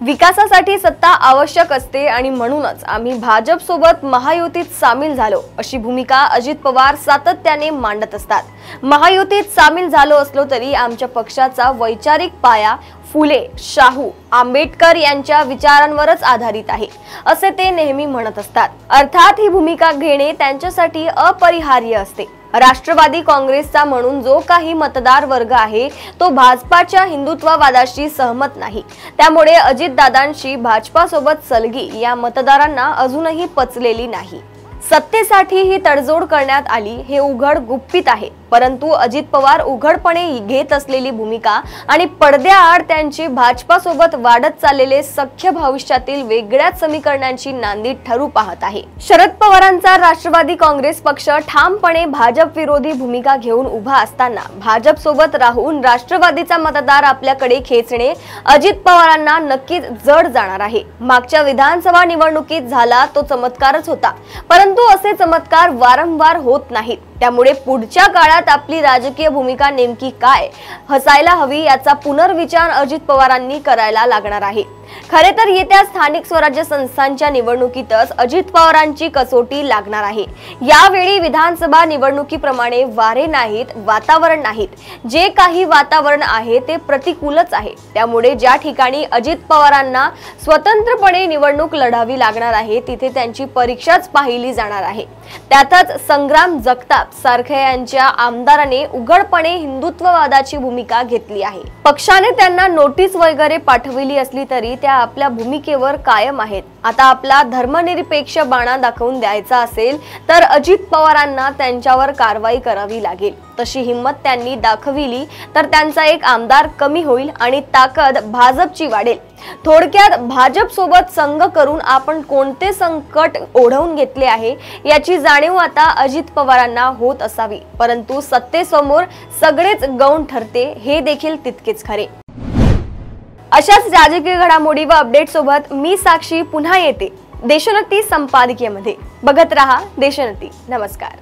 विकासासाठी सत्ता आवश्यक असते आणि म्हणूनच आम्ही भाजप सोबत महायुतीत सामील झालो अशी भूमिका अजित पवार सातत्याने मांडत असतात। महायुतीत सामील झालो असलो तरी आमच्या पक्षाचा वैचारिक पाया फुले, शाहू, आंबेडकर यांच्या विचारांवरच आधारित आहे असे ते नेहमी म्हणत असतात। अर्थात ही भूमिका घेणे त्यांच्यासाठी अपरिहार्य असते। राष्ट्रवादी काँग्रेसचा म्हणून जो काही मतदार वर्ग आहे तो भाजपाच्या हिंदुत्ववादाशी सहमत नाही, त्यामुळे अजितदादांशी भाजपासोबत सलगी या मतदारांना अजूनही पचलेली नाही। सत्तेसाठी ही तडजोड करण्यात आली हे उघड गुपित आहे, परंतु अजित पवार उघडपणे घेत असलेली भूमिका आणि पडद्याआड त्यांची भाजपासोबत वाढत चाललेले सख्य भविष्यातील वेगळ्याच समीकरणांची नांदी ठरू पाहत आहे। शरद पवारांचा राष्ट्रवादी काँग्रेस पक्ष ठामपणे भाजप विरोधी भूमिका घेऊन उभा असताना भाजप सोबत राहून राष्ट्रवादीचा मतदार आपल्याकडे खेचणे अजित पवारांना नक्कीच जड जाणार आहे। मागच्या विधानसभा निवडणुकीत झाला तो चमत्कारच होता, परंतु असे चमत्कार वारंवार होत नाहीत। त्यामुळे पुढच्या काळात आपली राजकीय भूमिका नेमकी काय असायला हवी याचा पुनर्विचार अजित पवारांनी करायला लागणार आहे। खरे तर येत्या स्थानिक स्वराज्य संस्थांच्या निवडणुकीतच अजित पवारांची कसोटी लागणार आहे। यावेळी विधानसभा निवडणुकीप्रमाणे वारे नाहीत, वातावरण नाहीत, जे काही वातावरण आहे ते प्रतिकूलच आहे। त्यामुळे ज्या ठिकाणी अजित पवारांना स्वतंत्रपणे निवडणूक लढावी लागणार आहे तिथे त्यांची परीक्षाच पाहिली जाणार आहे। त्यातच संग्राम जगताप सारख्या यांच्या आमदाराने उघडपणे हिंदुत्ववादाची भूमिका घेतली आहे। पक्षाने त्यांना नोटीस वगैरे पाठवली असली तरी त्या आपल्या भूमिकेवर कायम आहेत। आता आपला धर्मनिरपेक्ष बाणा दाखवून द्यायचा असेल तर अजित पवारांना त्यांच्यावर कारवाई करावी लागेल। तशी हिम्मत त्यांनी दाखविली तर त्यांचा एक आमदार कमी होईल आणि ताकद भाजपची वाढेल। थोडक्यात भाजप सोबत संघ करून आपण कोणते संकट ओढवून घेतले आहे याची जाणीव आता अजित पवारांना होत असावी, परंतु सत्तेसमोर सगळेच गौण ठरते हे देखील तितकेच खरे। अशाच राजकीय घडामोडी व अपडेट सोबत मी साक्षी पुन्हा येते देशोन्नती संपादकीयमध्ये। बघत रहा देशोन्नती। नमस्कार।